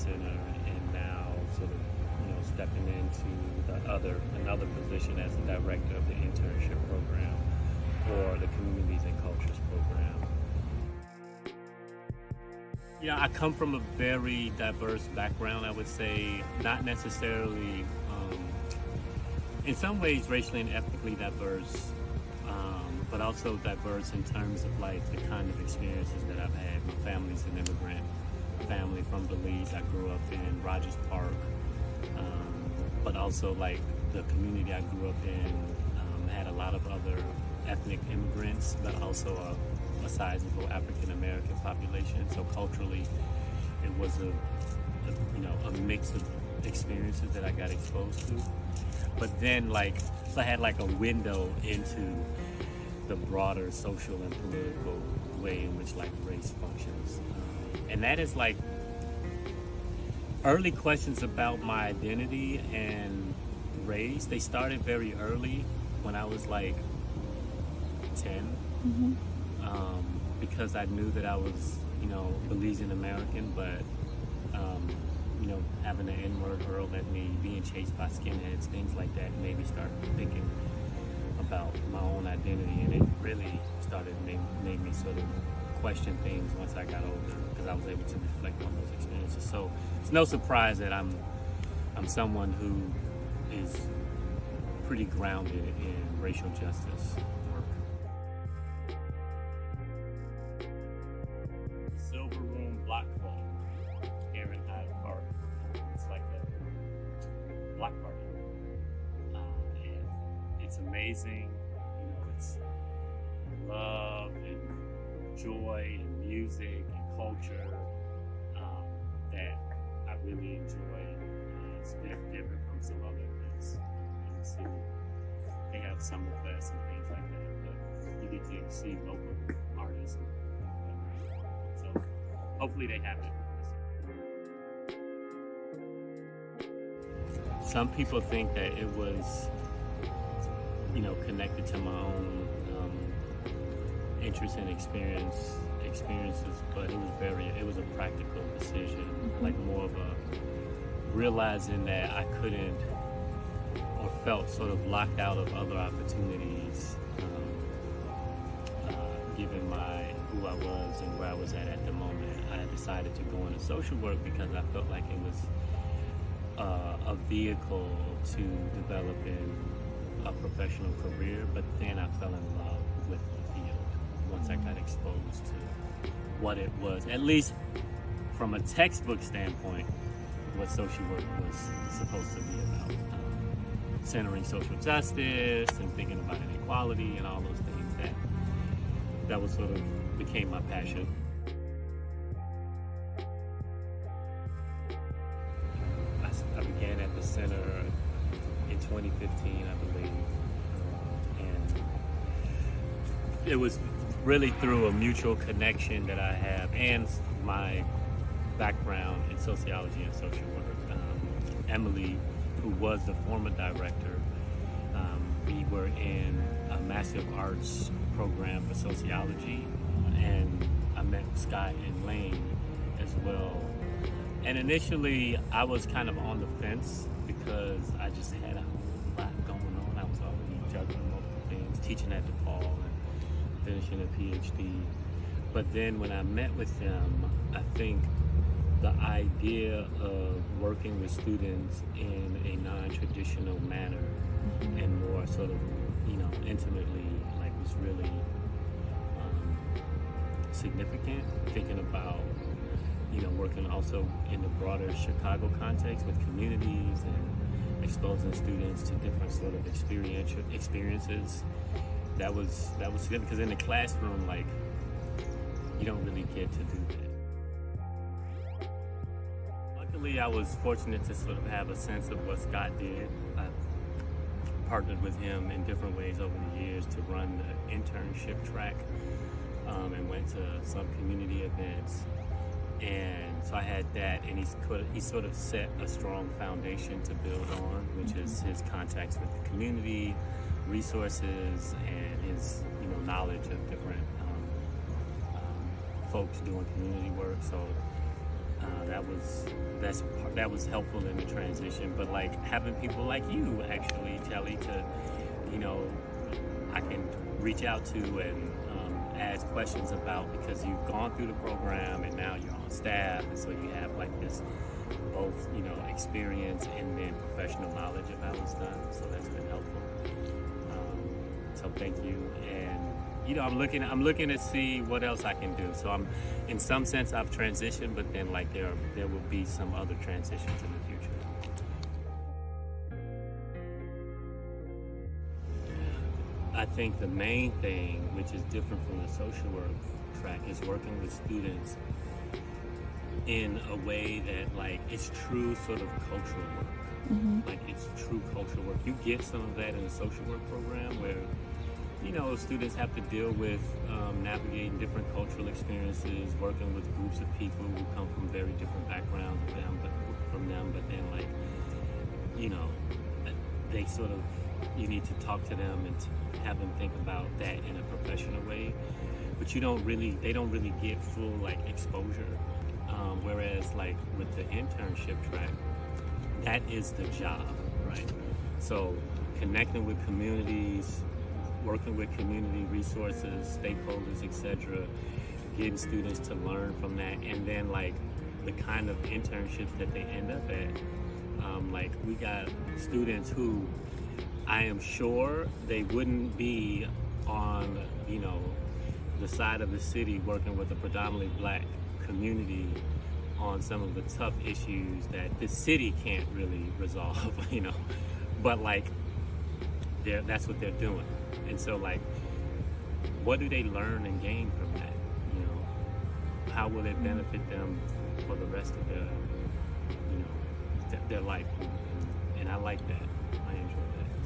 center, and now sort of, stepping into another position as the director of the internship program or the communities and cultures program. I come from a very diverse background, I would say, not necessarily, in some ways racially and ethnically diverse, but also diverse in terms of like the kind of experiences that I've had. My family's an immigrant family from Belize. I grew up in Rogers Park, but also like the community I grew up in had a lot of other ethnic immigrants, but also a sizable African American population. So culturally, it was a mix of experiences that I got exposed to. But then so I had like a window into the broader social and political way in which like race functions. And that is like early questions about my identity and race. They started very early when I was like 10. Mm-hmm. Because I knew that I was, Belizean American, but, having the N-word hurled at me, being chased by skinheads, things like that made me start thinking about my own identity, and it really made me sort of question things once I got older, because I was able to reflect on those experiences. So it's no surprise that I'm someone who is pretty grounded in racial justice work. Silver Room Block Club here in Hyde Park. It's like a block party. And it's amazing. It's love and joy and music and culture that I really enjoy. It's very different from some other events in the city. They have Summerfest and things like that, but you get to see local artists. So hopefully they have it. Some people think that it was, connected to my own interest and experiences, but it was a practical decision, like more of a realizing that I couldn't or felt sort of locked out of other opportunities, given who I was and where I was at the moment. I decided to go into social work because I felt like it was a vehicle to develop in a professional career, but then I fell in love with the field once I got exposed to what it was, at least from a textbook standpoint, what social work was supposed to be about. Centering social justice and thinking about inequality and all those things that was sort of became my passion. I began at the center in 2015, I believe, and it was really through a mutual connection that I have and my background in sociology and social work. Emily, who was the former director, we were in a massive arts program for sociology, and I met Scott and Lane as well. And initially, I was kind of on the fence because I just had a lot going on. I was already juggling multiple things, teaching at DePaul and finishing a Ph.D. But then when I met with them, I think the idea of working with students in a non-traditional manner and more sort of, intimately, was really significant. Thinking about, working also in the broader Chicago context with communities and exposing students to different sort of experiences. That was significant because in the classroom, you don't really get to do that. Luckily, I was fortunate to sort of have a sense of what Scott did. I partnered with him in different ways over the years to run the internship track, and went to some community events. And so I had that, and he sort of set a strong foundation to build on, which is his contacts with the community, resources, and his knowledge of different folks doing community work. So that was helpful in the transition. But like having people like you, actually, Kelly, to, you know, I can reach out to and ask questions about, because you've gone through the program and now you're on staff, and so you have like this both, you know, experience and then professional knowledge of how it's done. So that's been helpful. So thank you. And you know, I'm looking to see what else I can do. So I'm, in some sense, I've transitioned, but then like there will be some other transitions in the future. I think the main thing, which is different from the social work track, is working with students in a way that like it's true sort of cultural work. Like it's true cultural work. You get some of that in the social work program where, you know, students have to deal with navigating different cultural experiences, working with groups of people who come from very different backgrounds from them, but then like, you know, they sort of, you need to talk to them and have them think about that in a professional way, but they don't really get full like exposure. Whereas like with the internship track, that is the job, right? So connecting with communities, working with community resources, stakeholders, etc., getting students to learn from that, and then like the kind of internships that they end up at. Like we got students who I am sure they wouldn't be on, you know, the side of the city working with a predominantly black community on some of the tough issues that the city can't really resolve, you know, but like that's what they're doing. And so like, what do they learn and gain from that? You know, how will it benefit them for the rest of their, you know, their life? And I like that. I enjoy that.